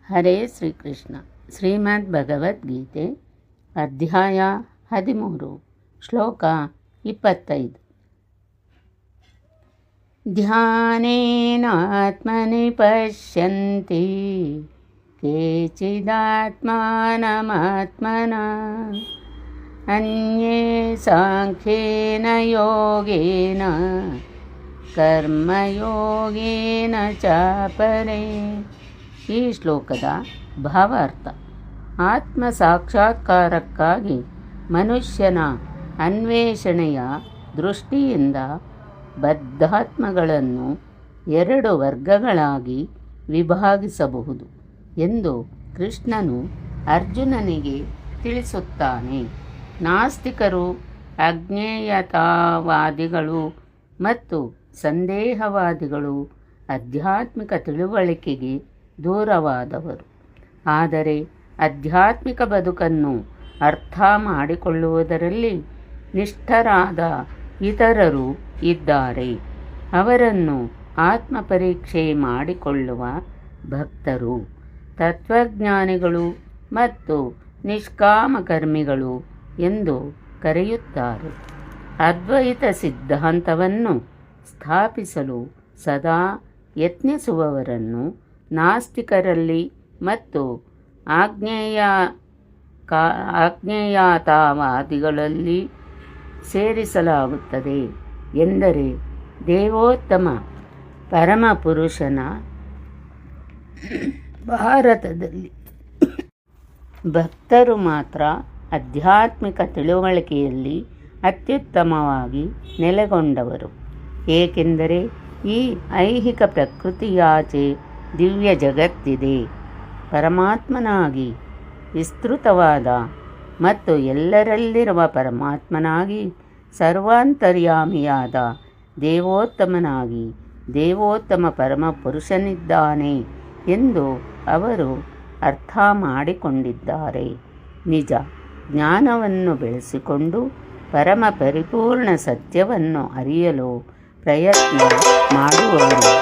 ಹರೇ ಶ್ರೀಕೃಷ್ಣ. ಶ್ರೀಮದ್ ಭಗವದ್ಗೀತೆ ಅಧ್ಯಾಯ 13 ಶ್ಲೋಕ 25. ಧ್ಯಾನೇನಾತ್ಮನಿ ಪಶ್ಯಂತಿ ಕೇಚಿದಾತ್ಮಾನಮಾತ್ಮನಾ ಅನ್ಯೇ ಸಾಂಖ್ಯೇನ ಯೋಗೇನ ಕರ್ಮಯೋಗೇನ ಚಾಪರೇ. ಈ ಶ್ಲೋಕದ ಭಾವಾರ್ಥ: ಆತ್ಮ ಸಾಕ್ಷಾತ್ಕಾರಕ್ಕಾಗಿ ಮನುಷ್ಯನ ಅನ್ವೇಷಣೆಯ ದೃಷ್ಟಿಯಿಂದ ಬದ್ಧಾತ್ಮಗಳನ್ನು 2 ವರ್ಗಗಳಾಗಿ ವಿಭಾಗಿಸಬಹುದು ಎಂದು ಕೃಷ್ಣನು ಅರ್ಜುನನಿಗೆ ತಿಳಿಸುತ್ತಾನೆ. ನಾಸ್ತಿಕರು, ಅಜ್ಞೇಯತಾವಾದಿಗಳು ಮತ್ತು ಸಂದೇಹವಾದಿಗಳು ಆಧ್ಯಾತ್ಮಿಕ ತಿಳುವಳಿಕೆಗೆ ದೂರವಾದವರು. ಆದರೆ ಆಧ್ಯಾತ್ಮಿಕ ಬದುಕನ್ನು ಅರ್ಥ ಮಾಡಿಕೊಳ್ಳುವುದರಲ್ಲಿ ನಿಷ್ಠರಾದ ಇತರರು ಇದ್ದಾರೆ. ಅವರನ್ನು ಆತ್ಮಪರೀಕ್ಷೆ ಮಾಡಿಕೊಳ್ಳುವ ಭಕ್ತರು, ತತ್ವಜ್ಞಾನಿಗಳು ಮತ್ತು ನಿಷ್ಕಾಮಕರ್ಮಿಗಳು ಎಂದು ಕರೆಯುತ್ತಾರೆ. ಅದ್ವೈತ ಸಿದ್ಧಾಂತವನ್ನು ಸ್ಥಾಪಿಸಲು ಸದಾ ಯತ್ನಿಸುವವರನ್ನು ನಾಸ್ತಿಕರಲ್ಲಿ ಮತ್ತು ಅಜ್ಞೇಯತಾವಾದಿಗಳಲ್ಲಿ ಸೇರಿಸಲಾಗುತ್ತದೆ. ಎಂದರೆ ದೇವೋತ್ತಮ ಪರಮಪುರುಷನ ಭಾರತದಲ್ಲಿ ಭಕ್ತರು ಮಾತ್ರ ಆಧ್ಯಾತ್ಮಿಕ ತಿಳುವಳಿಕೆಯಲ್ಲಿ ಅತ್ಯುತ್ತಮವಾಗಿ ನೆಲೆಗೊಂಡವರು. ಏಕೆಂದರೆ ಈ ಐಹಿಕ ಪ್ರಕೃತಿಯಾಚೆ ದಿವ್ಯ ಜಗತ್ತಿದೆ. ಪರಮಾತ್ಮನಾಗಿ ವಿಸ್ತೃತವಾದ ಮತ್ತು ಎಲ್ಲರಲ್ಲಿರುವ ಪರಮಾತ್ಮನಾಗಿ ಸರ್ವಾಂತರ್ಯಾಮಿಯಾದ ದೇವೋತ್ತಮನಾಗಿ ದೇವೋತ್ತಮ ಪರಮಪುರುಷನಿದ್ದಾನೆ ಎಂದು ಅವರು ಅರ್ಥ ಮಾಡಿಕೊಂಡಿದ್ದಾರೆ. ನಿಜ ಜ್ಞಾನವನ್ನು ಬೆಳೆಸಿಕೊಂಡು ಪರಮ ಪರಿಪೂರ್ಣ ಸತ್ಯವನ್ನು ಅರಿಯಲು ಪ್ರಯತ್ನ ಮಾಡುವವರಿದ್ದಾರೆ.